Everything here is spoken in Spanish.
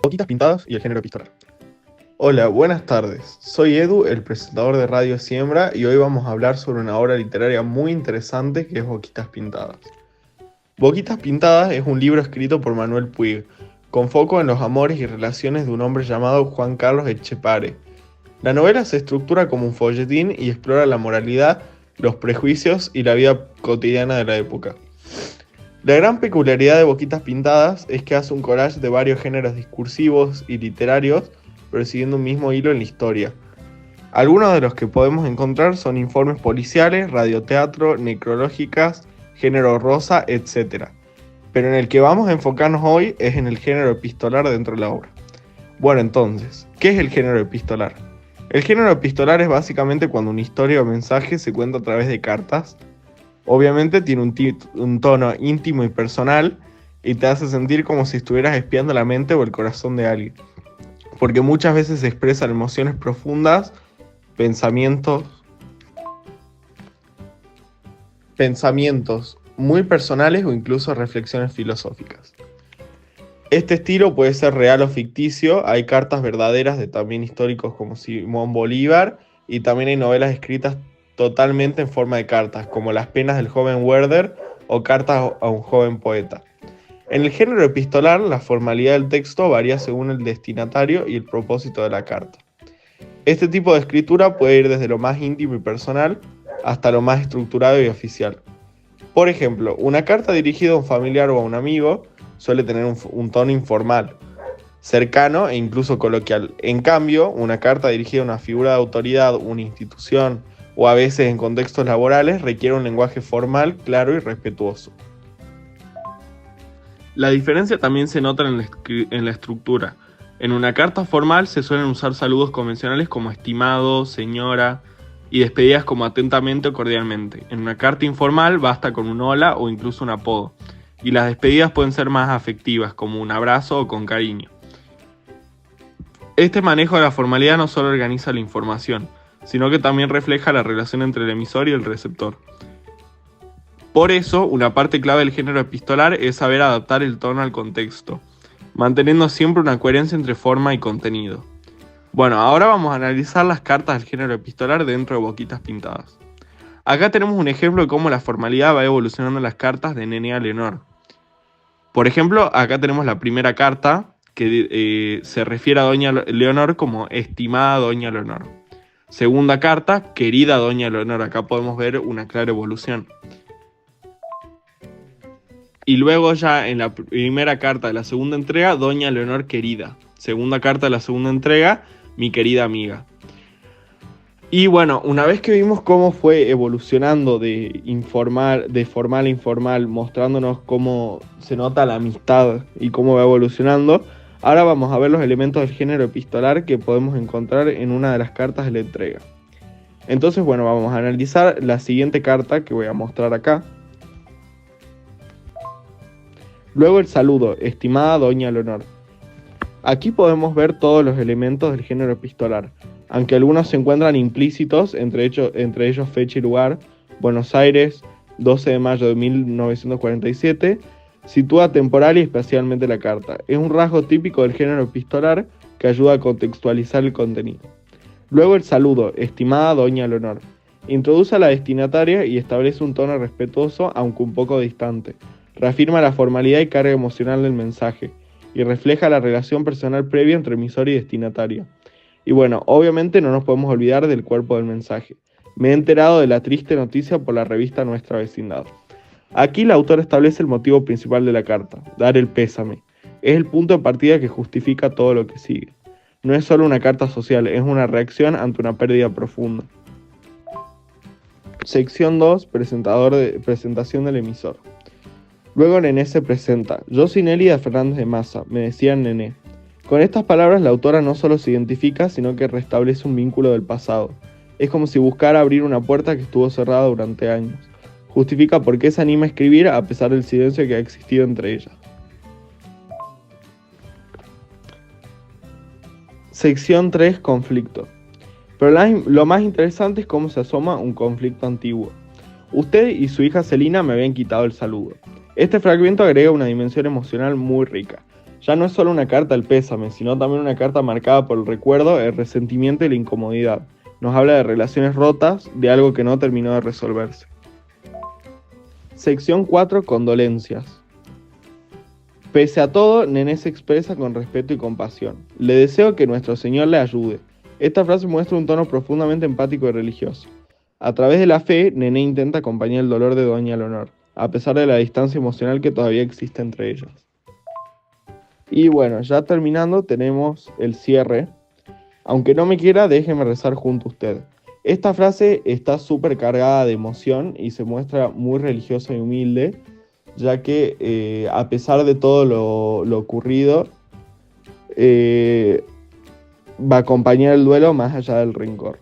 Boquitas pintadas y el género epistolar. Hola, buenas tardes. Soy Edu, el presentador de Radio Siembra, y hoy vamos a hablar sobre una obra literaria muy interesante que es Boquitas pintadas. Boquitas pintadas es un libro escrito por Manuel Puig, con foco en los amores y relaciones de un hombre llamado Juan Carlos Etchepare. La novela se estructura como un folletín y explora la moralidad, los prejuicios y la vida cotidiana de la época. La gran peculiaridad de Boquitas Pintadas es que hace un collage de varios géneros discursivos y literarios, pero siguiendo un mismo hilo en la historia. Algunos de los que podemos encontrar son informes policiales, radioteatro, necrológicas, género rosa, etc. Pero en el que vamos a enfocarnos hoy es en el género epistolar dentro de la obra. Bueno, entonces, ¿qué es el género epistolar? El género epistolar es básicamente cuando una historia o mensaje se cuenta a través de cartas. Obviamente tiene un tono íntimo y personal y te hace sentir como si estuvieras espiando la mente o el corazón de alguien. Porque muchas veces se expresan emociones profundas, pensamientos muy personales o incluso reflexiones filosóficas. Este estilo puede ser real o ficticio, hay cartas verdaderas de también históricos como Simón Bolívar y también hay novelas escritas totalmente en forma de cartas, como Las penas del joven Werther o Cartas a un joven poeta. En el género epistolar, la formalidad del texto varía según el destinatario y el propósito de la carta. Este tipo de escritura puede ir desde lo más íntimo y personal hasta lo más estructurado y oficial. Por ejemplo, una carta dirigida a un familiar o a un amigo suele tener un tono informal, cercano e incluso coloquial. En cambio, una carta dirigida a una figura de autoridad, una institución o a veces en contextos laborales requiere un lenguaje formal, claro y respetuoso. La diferencia también se nota en la estructura. En una carta formal se suelen usar saludos convencionales como estimado, señora, y despedidas como atentamente o cordialmente. En una carta informal basta con un hola o incluso un apodo, y las despedidas pueden ser más afectivas, como un abrazo o con cariño. Este manejo de la formalidad no solo organiza la información, sino que también refleja la relación entre el emisor y el receptor. Por eso, una parte clave del género epistolar es saber adaptar el tono al contexto, manteniendo siempre una coherencia entre forma y contenido. Bueno, ahora vamos a analizar las cartas del género epistolar dentro de Boquitas Pintadas. Acá tenemos un ejemplo de cómo la formalidad va evolucionando en las cartas de Nene a Leonor. Por ejemplo, acá tenemos la primera carta que se refiere a Doña Leonor como estimada Doña Leonor. Segunda carta, querida Doña Leonor. Acá podemos ver una clara evolución. Y luego ya en la primera carta de la segunda entrega, Doña Leonor querida. Segunda carta de la segunda entrega, mi querida amiga. Y bueno, una vez que vimos cómo fue evolucionando de formal a informal, mostrándonos cómo se nota la amistad y cómo va evolucionando, ahora vamos a ver los elementos del género epistolar que podemos encontrar en una de las cartas de la entrega. Entonces, bueno, vamos a analizar la siguiente carta que voy a mostrar acá. Luego el saludo, estimada Doña Leonor. Aquí podemos ver todos los elementos del género epistolar, aunque algunos se encuentran implícitos, entre ellos fecha y lugar. Buenos Aires, 12 de mayo de 1947, sitúa temporal y espacialmente la carta. Es un rasgo típico del género epistolar que ayuda a contextualizar el contenido. Luego el saludo, estimada Doña Leonor. Introduce a la destinataria y establece un tono respetuoso, aunque un poco distante. Reafirma la formalidad y carga emocional del mensaje y refleja la relación personal previa entre emisor y destinatario. Y bueno, obviamente no nos podemos olvidar del cuerpo del mensaje. Me he enterado de la triste noticia por la revista Nuestra Vecindad. Aquí la autora establece el motivo principal de la carta, dar el pésame. Es el punto de partida que justifica todo lo que sigue. No es solo una carta social, es una reacción ante una pérdida profunda. Sección 2, presentación del emisor. Luego Nené se presenta. Yo soy Nélida Fernández de Massa, me decían Nené. Con estas palabras la autora no solo se identifica, sino que restablece un vínculo del pasado. Es como si buscara abrir una puerta que estuvo cerrada durante años. Justifica por qué se anima a escribir a pesar del silencio que ha existido entre ellas. Sección 3, conflicto. Pero lo más interesante es cómo se asoma un conflicto antiguo. Usted y su hija Celina me habían quitado el saludo. Este fragmento agrega una dimensión emocional muy rica. Ya no es solo una carta al pésame, sino también una carta marcada por el recuerdo, el resentimiento y la incomodidad. Nos habla de relaciones rotas, de algo que no terminó de resolverse. Sección 4. Condolencias. Pese a todo, Nené se expresa con respeto y compasión. Le deseo que nuestro Señor le ayude. Esta frase muestra un tono profundamente empático y religioso. A través de la fe, Nené intenta acompañar el dolor de Doña Leonor, a pesar de la distancia emocional que todavía existe entre ellas. Y bueno, ya terminando, tenemos el cierre. Aunque no me quiera, déjeme rezar junto a usted. Esta frase está súper cargada de emoción y se muestra muy religiosa y humilde, ya que a pesar de todo lo ocurrido, va a acompañar el duelo más allá del rencor.